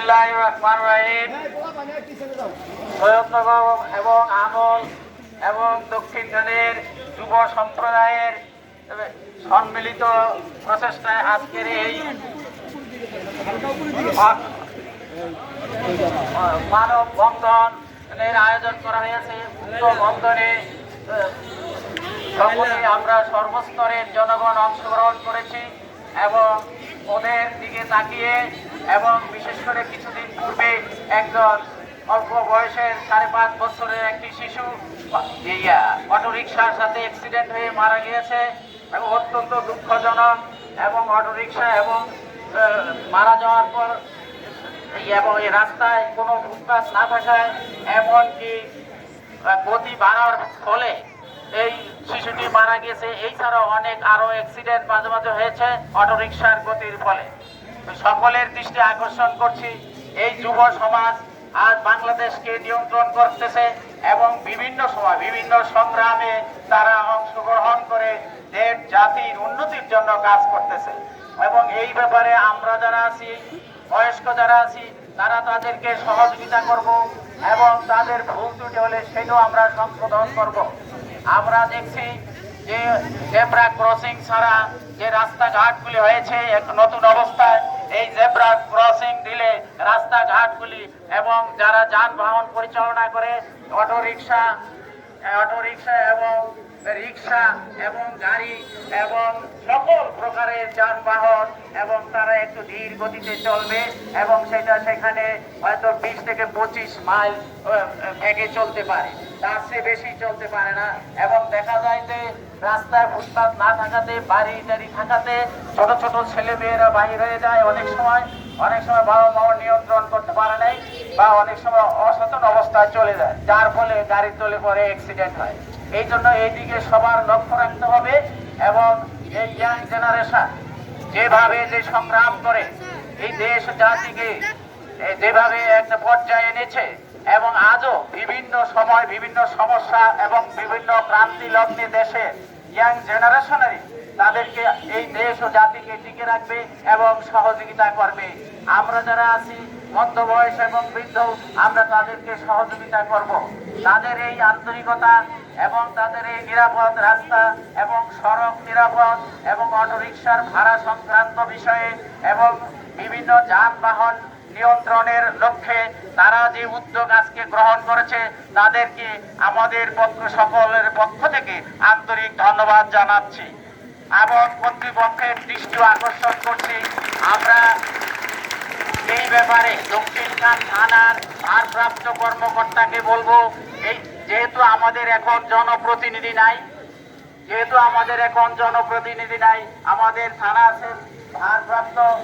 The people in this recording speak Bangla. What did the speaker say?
বিসমিল্লাহির রহমানির রহিম। সৈয়দনগর এবং আমল এবং দক্ষিণ খানের যুব সম্প্রদায়ের সম্মিলিত প্রচেষ্টায় আজকের এই মানব বন্ধনের আয়োজন করা হয়েছে। উক্ত বন্ধনে সকলে আমরা সর্বস্তরের জনগণ অংশগ্রহণ করেছি এবং ওদের দিকে তাকিয়ে এবং বিশেষ করে কিছুদিন পূর্বে একজন অল্প বয়সের 5.5 বছরের একটি শিশু অটোরিকশার সাথে অ্যাক্সিডেন্ট হয়ে মারা গিয়েছে এবং অত্যন্ত দুঃখজনক। এবং অটোরিকশা এবং মারা যাওয়ার পর এবং এই রাস্তায় কোনো ফুটপাথ না থাকায় এমনকি গতি বাড়ার ফলে এই শিশুটি মারা গেছে। এছাড়াও অনেক আরো অ্যাক্সিডেন্ট মাঝে মাঝে হয়েছে অটোরিকশার গতির ফলে। সকলের দৃষ্টি আকর্ষণ করছি, এই যুব সমাজ আজ বাংলাদেশকে নিয়ন্ত্রণ করতেছে এবং বিভিন্ন সময় বিভিন্ন সংগ্রামে তারা অংশগ্রহণ করে দেশ জাতির উন্নতির জন্য কাজ করতেছে। এবং এই ব্যাপারে আমরা যারা আছি, বয়স্ক যারা আছি, তারা তাদেরকে সহযোগিতা করব এবং তাদের ভুল ত্রুটি হলে সেটাও আমরা সংশোধন করব। আমরা দেখছি যে জেব্রা ক্রসিং ছাড়া যে রাস্তাঘাটগুলি হয়েছে এক নতুন অবস্থায়, এই জেব্রা ক্রসিং দিলে রাস্তাঘাটগুলি এবং যারা যানবাহন পরিচালনা করে অটোরিকশা এবং রিক্সা এবং গাড়ি এবং সকল প্রকারের যানবাহন এবং তারা একটু ধীর গতিতে চলবে এবং সেটা সেখানে হয়তো 20 থেকে 25 মাইল বেগে চলতে পারে, তার চেয়ে বেশি চলতে পারে না। এবং দেখা যায় যে রাস্তায় ফুটপাথ না থাকাতে, বাড়ি টাড়ি থাকাতে ছোট ছোট ছেলে মেয়েরা বাহির হয়ে যায়। অনেক সময় বাবা মাও নিয়ন্ত্রণ করতে পারে নাই বা অনেক সময় অসচেতন অবস্থায় চলে যায়, যার ফলে গাড়ির তলে পরে অ্যাক্সিডেন্ট হয়। এই জন্য এইদিকে সবার লক্ষ্য রাখতে হবে এবং এই ইয়াং জেনারেশন যেভাবে যে সংগ্রাম করে এই দেশ জাতিকে যেভাবে একটা পর্যায়ে এনেছে এবং আজও বিভিন্ন সময় বিভিন্ন সমস্যা এবং বিভিন্ন ক্রান্তি লগ্নে দেশে ইয়াং জেনারেশনেরই তাদেরকে এই দেশ ও জাতিকে টিকে রাখবে এবং সহযোগিতা করবে। আমরা যারা আছি মধ্য বয়স এবং বৃদ্ধ, আমরা তাদেরকে সহযোগিতা করব। তাদের এই আন্তরিকতা এবং তাদের এই নিরাপদ রাস্তা এবং সড়ক নিরাপদ এবং অটোরিকশার ভাড়া সংক্রান্ত বিষয়ে এবং বিভিন্ন যানবাহন নিয়ন্ত্রণের লক্ষ্যে তারা যে উদ্যোগ আজকে গ্রহণ করেছে তাদেরকে আমাদের সকলের পক্ষ থেকে আন্তরিক ধন্যবাদ জানাচ্ছি এবং কর্তৃপক্ষের দৃষ্টি আকর্ষণ করছি। আমরা এই ব্যাপারে দক্ষিণখান থানার ভারপ্রাপ্ত কর্মকর্তাকে বলবো, এই যেহেতু আমাদের এখন জনপ্রতিনিধি নাই, আমাদের থানা আছে ভারপ্রাপ্ত